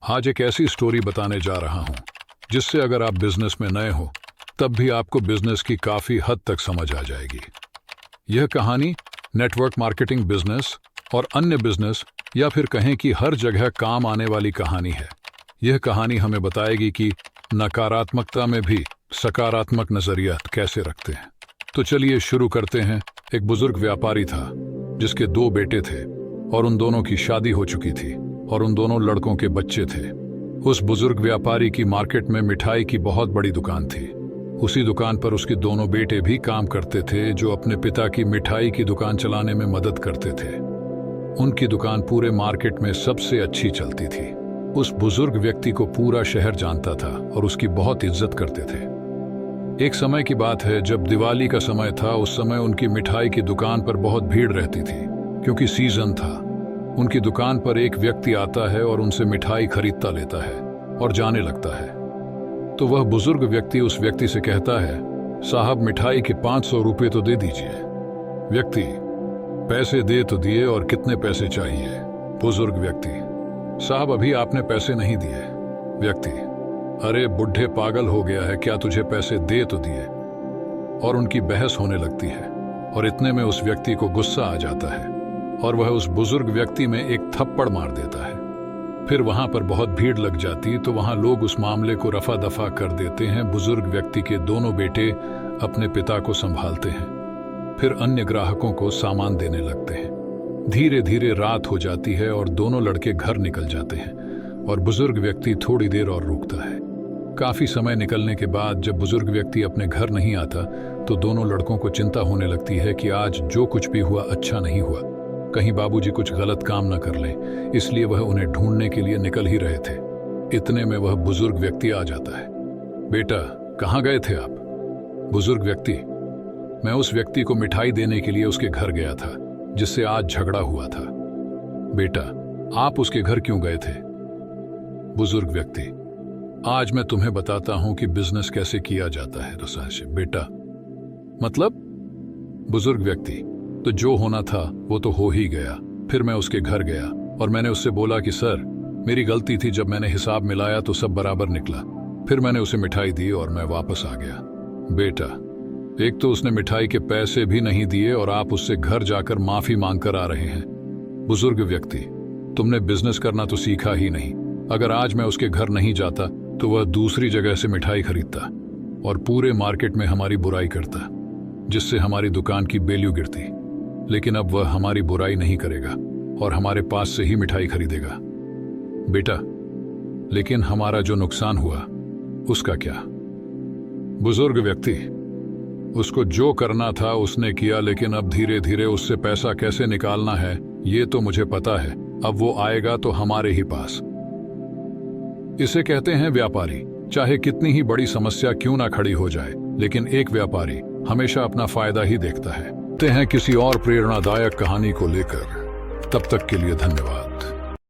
आज एक ऐसी स्टोरी बताने जा रहा हूं जिससे अगर आप बिजनेस में नए हो तब भी आपको बिजनेस की काफी हद तक समझ आ जाएगी। यह कहानी नेटवर्क मार्केटिंग बिजनेस और अन्य बिजनेस या फिर कहें कि हर जगह काम आने वाली कहानी है। यह कहानी हमें बताएगी कि नकारात्मकता में भी सकारात्मक नजरिया कैसे रखते हैं। तो चलिए शुरू करते हैं। एक बुजुर्ग व्यापारी था जिसके 2 बेटे थे और उन दोनों की शादी हो चुकी थी और उन दोनों लड़कों के बच्चे थे। उस बुजुर्ग व्यापारी की मार्केट में मिठाई की बहुत बड़ी दुकान थी। उसी दुकान पर उसके दोनों बेटे भी काम करते थे जो अपने पिता की मिठाई की दुकान चलाने में मदद करते थे। उनकी दुकान पूरे मार्केट में सबसे अच्छी चलती थी। उस बुजुर्ग व्यक्ति को पूरा शहर जानता था और उसकी बहुत इज्जत करते थे। एक समय की बात है जब दिवाली का समय था। उस समय उनकी मिठाई की दुकान पर बहुत भीड़ रहती थी क्योंकि सीजन था। उनकी दुकान पर एक व्यक्ति आता है और उनसे मिठाई खरीदता लेता है और जाने लगता है। तो वह बुजुर्ग व्यक्ति उस व्यक्ति से कहता है, साहब मिठाई के 500 रुपये तो दे दीजिए। व्यक्ति, पैसे दे तो दिए और कितने पैसे चाहिए? बुजुर्ग व्यक्ति, साहब अभी आपने पैसे नहीं दिए। व्यक्ति, अरे बुढ़े पागल हो गया है क्या, तुझे पैसे दे तो दिए। और उनकी बहस होने लगती है और इतने में उस व्यक्ति को गुस्सा आ जाता है और वह उस बुजुर्ग व्यक्ति में एक थप्पड़ मार देता है। फिर वहां पर बहुत भीड़ लग जाती तो वहां लोग उस मामले को रफा दफा कर देते हैं। बुजुर्ग व्यक्ति के दोनों बेटे अपने पिता को संभालते हैं, फिर अन्य ग्राहकों को सामान देने लगते हैं। धीरे धीरे रात हो जाती है और दोनों लड़के घर निकल जाते हैं और बुजुर्ग व्यक्ति थोड़ी देर और रुकता है। काफी समय निकलने के बाद जब बुजुर्ग व्यक्ति अपने घर नहीं आता तो दोनों लड़कों को चिंता होने लगती है कि आज जो कुछ भी हुआ अच्छा नहीं हुआ, कहीं बाबूजी कुछ गलत काम न कर लें। इसलिए वह उन्हें ढूंढने के लिए निकल ही रहे थे। इतने में वह बुजुर्ग व्यक्ति आ जाता है। बेटा, कहाँ गए थे आप? बुजुर्ग व्यक्ति, मैं उस व्यक्ति को मिठाई देने के लिए उसके घर गया था जिससे आज झगड़ा हुआ था। बेटा, आप उसके घर क्यों गए थे? बुजुर्ग व्यक्ति, आज मैं तुम्हें बताता हूं कि बिजनेस कैसे किया जाता है। बेटा, मतलब? बुजुर्ग व्यक्ति, तो जो होना था वो तो हो ही गया। फिर मैं उसके घर गया और मैंने उससे बोला कि सर, मेरी गलती थी, जब मैंने हिसाब मिलाया तो सब बराबर निकला। फिर मैंने उसे मिठाई दी और मैं वापस आ गया। बेटा, एक तो उसने मिठाई के पैसे भी नहीं दिए और आप उससे घर जाकर माफी मांगकर आ रहे हैं। बुजुर्ग व्यक्ति, तुमने बिजनेस करना तो सीखा ही नहीं। अगर आज मैं उसके घर नहीं जाता तो वह दूसरी जगह से मिठाई खरीदता और पूरे मार्केट में हमारी बुराई करता, जिससे हमारी दुकान की वैल्यू गिरती। लेकिन अब वह हमारी बुराई नहीं करेगा और हमारे पास से ही मिठाई खरीदेगा। बेटा, लेकिन हमारा जो नुकसान हुआ उसका क्या? बुजुर्ग व्यक्ति, उसको जो करना था उसने किया, लेकिन अब धीरे धीरे उससे पैसा कैसे निकालना है ये तो मुझे पता है। अब वो आएगा तो हमारे ही पास। इसे कहते हैं व्यापारी। चाहे कितनी ही बड़ी समस्या क्यों ना खड़ी हो जाए, लेकिन एक व्यापारी हमेशा अपना फायदा ही देखता है। हैं किसी और प्रेरणादायक कहानी को लेकर। तब तक के लिए धन्यवाद।